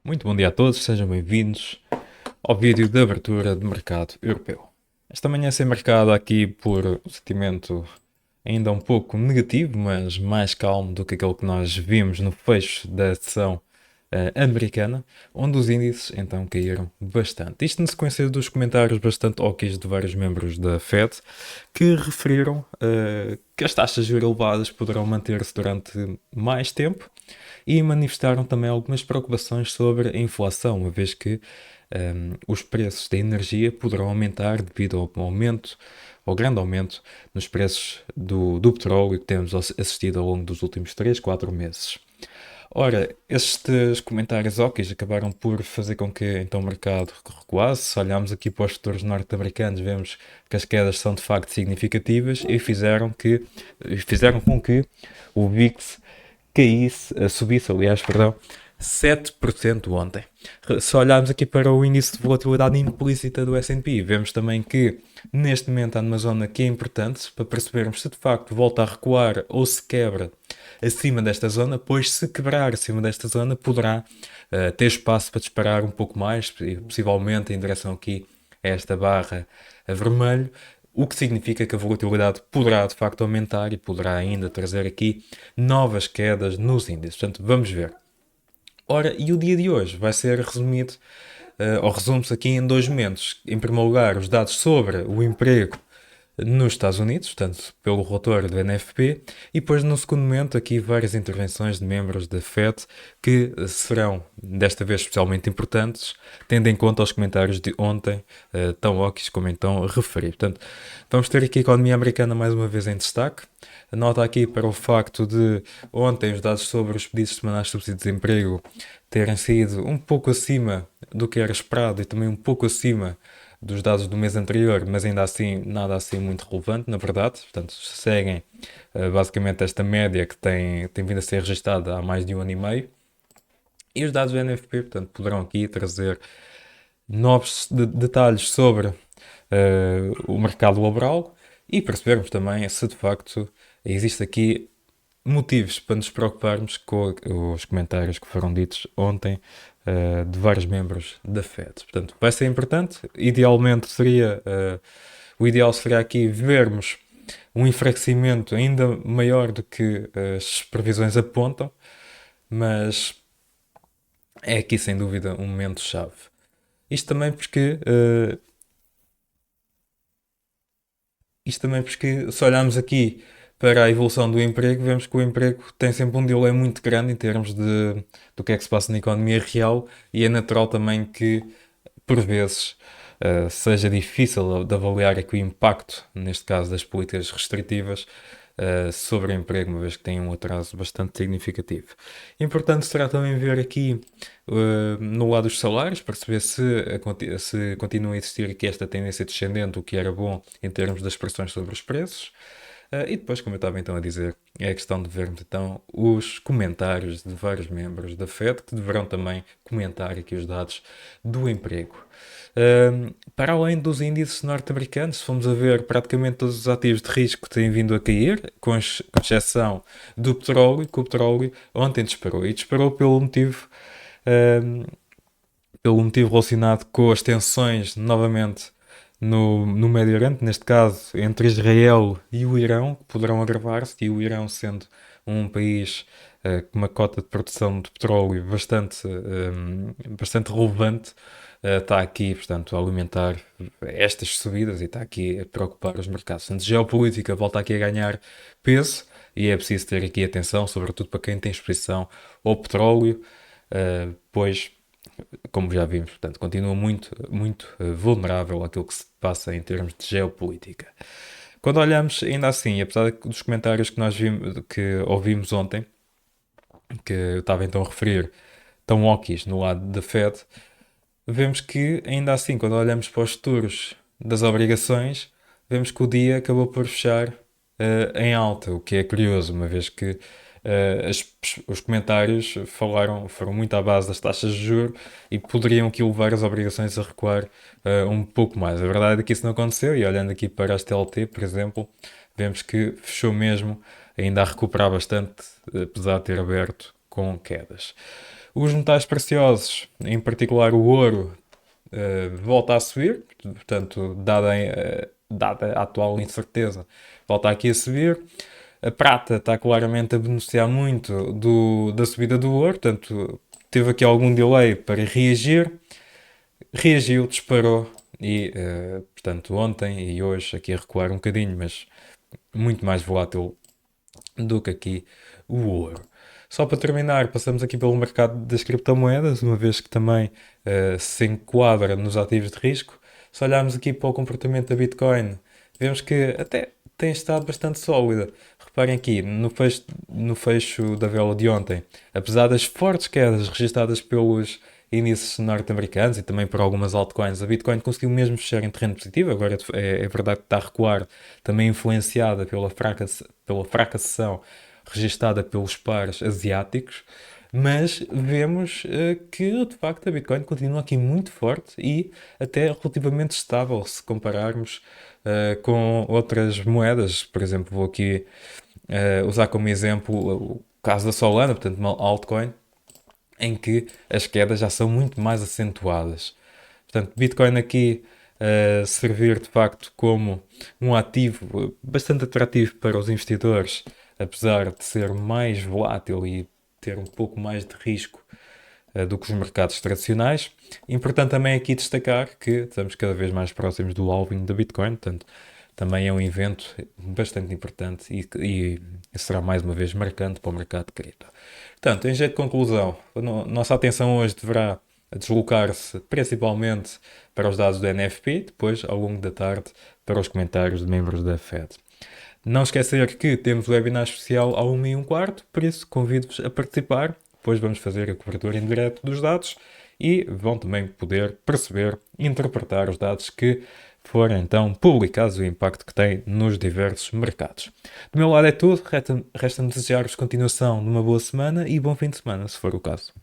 Muito bom dia a todos, sejam bem-vindos ao vídeo de abertura de mercado europeu. Esta manhã sem mercado aqui por um sentimento ainda um pouco negativo, mas mais calmo do que aquele que nós vimos no fecho da sessão americana, onde os índices então caíram bastante. Isto na sequência dos comentários bastante óquis de vários membros da Fed que referiram que as taxas de juros elevadas poderão manter-se durante mais tempo e manifestaram também algumas preocupações sobre a inflação, uma vez que os preços da energia poderão aumentar devido ao aumento, ao grande aumento nos preços do petróleo que temos assistido ao longo dos últimos 3, 4 meses. Ora, estes comentários óquis acabaram por fazer com que então o mercado recuasse. Se olharmos aqui para os futuros norte-americanos, vemos que as quedas são de facto significativas e fizeram com que o VIX subisse, aliás, perdão, 7% ontem. Se olharmos aqui para o índice de volatilidade implícita do S&P, vemos também que neste momento há numa zona que é importante para percebermos se de facto volta a recuar ou se quebra acima desta zona, pois se quebrar acima desta zona poderá ter espaço para disparar um pouco mais, possivelmente em direção aqui a esta barra a vermelho, o que significa que a volatilidade poderá de facto aumentar e poderá ainda trazer aqui novas quedas nos índices. Portanto, vamos ver. Ora, e o dia de hoje vai ser resumido, ou resume-se aqui em dois momentos. Em primeiro lugar, os dados sobre o emprego nos Estados Unidos, portanto, pelo relatório do NFP, e depois, no segundo momento, aqui várias intervenções de membros da FED que serão, desta vez, especialmente importantes, tendo em conta os comentários de ontem, tão óbvios como então referi. Portanto, vamos ter aqui a economia americana mais uma vez em destaque. Nota aqui para o facto de ontem os dados sobre os pedidos semanais de subsídio de desemprego terem saído um pouco acima do que era esperado e também um pouco acima dos dados do mês anterior, mas ainda assim nada assim muito relevante, na verdade. Portanto, seguem basicamente esta média que tem vindo a ser registada há mais de um ano e meio. E os dados do NFP, portanto, poderão aqui trazer novos detalhes sobre o mercado laboral e percebermos também se de facto existe aqui motivos para nos preocuparmos com os comentários que foram ditos ontem de vários membros da Fed. Portanto, vai ser importante. Idealmente seria, o ideal seria aqui vermos um enfraquecimento ainda maior do que as previsões apontam, mas é aqui sem dúvida um momento-chave. Isto também porque se olharmos aqui para a evolução do emprego, vemos que o emprego tem sempre um delay muito grande em termos do que é que se passa na economia real e é natural também que, por vezes, seja difícil de avaliar aqui o impacto, neste caso das políticas restritivas, sobre o emprego, uma vez que tem um atraso bastante significativo. Importante será também ver aqui no lado dos salários, perceber se continua a existir aqui esta tendência descendente, o que era bom em termos das pressões sobre os preços. E depois, como eu estava então a dizer, é a questão de vermos então os comentários de vários membros da FED que deverão também comentar aqui os dados do emprego. Para além dos índices norte-americanos, se formos a ver, praticamente todos os ativos de risco têm vindo a cair, com exceção do petróleo, que o petróleo ontem disparou. E disparou pelo motivo relacionado com as tensões, novamente, no Médio Oriente, neste caso entre Israel e o Irão, que poderão agravar-se, e o Irão sendo um país com uma cota de produção de petróleo bastante relevante, está aqui, portanto, a alimentar estas subidas e está aqui a preocupar os mercados. Portanto, geopolítica volta aqui a ganhar peso e é preciso ter aqui atenção, sobretudo para quem tem exposição ao petróleo, pois como já vimos, portanto, continua muito vulnerável àquilo que se passa em termos de geopolítica. Quando olhamos, ainda assim, apesar dos comentários que nós que ouvimos ontem, que eu estava então a referir, tão óquis no lado da Fed, vemos que, ainda assim, quando olhamos para os futuros das obrigações, vemos que o dia acabou por fechar em alta, o que é curioso, uma vez que os comentários foram muito à base das taxas de juros e poderiam aqui levar as obrigações a recuar um pouco mais. A verdade é que isso não aconteceu e olhando aqui para as TLT, por exemplo, vemos que fechou mesmo ainda a recuperar bastante, apesar de ter aberto com quedas. Os metais preciosos, em particular o ouro, volta a subir, portanto, dada a atual incerteza, volta aqui a subir. A prata está claramente a beneficiar muito da subida do ouro, portanto, teve aqui algum delay para reagir, reagiu, disparou e, portanto, ontem e hoje aqui a recuar um bocadinho, mas muito mais volátil do que aqui o ouro. Só para terminar, passamos aqui pelo mercado das criptomoedas, uma vez que também se enquadra nos ativos de risco. Se olharmos aqui para o comportamento da Bitcoin, vemos que até tem estado bastante sólida. Reparem aqui, no fecho da vela de ontem, apesar das fortes quedas registadas pelos índices norte-americanos e também por algumas altcoins, a Bitcoin conseguiu mesmo fechar em terreno positivo. Agora é verdade que está a recuar, também influenciada pela fraca sessão registada pelos pares asiáticos, mas vemos que de facto a Bitcoin continua aqui muito forte e até relativamente estável se compararmos com outras moedas. Por exemplo, vou aqui usar como exemplo o caso da Solana, portanto, uma altcoin, em que as quedas já são muito mais acentuadas. Portanto, Bitcoin aqui servir de facto como um ativo bastante atrativo para os investidores, apesar de ser mais volátil e ter um pouco mais de risco do que os mercados tradicionais. Importante também aqui destacar que estamos cada vez mais próximos do halving da Bitcoin, portanto, também é um evento bastante importante e será mais uma vez marcante para o mercado de cripto. Portanto, em jeito de conclusão, nossa atenção hoje deverá deslocar-se principalmente para os dados do NFP, depois, ao longo da tarde, para os comentários de membros da Fed. Não esquecer que temos o webinar especial ao 1h15, por isso convido-vos a participar. Depois vamos fazer a cobertura em direto dos dados e vão também poder perceber e interpretar os dados que forem então publicados, o impacto que tem nos diversos mercados. Do meu lado é tudo, resta-me desejar-vos continuação de uma boa semana e bom fim de semana, se for o caso.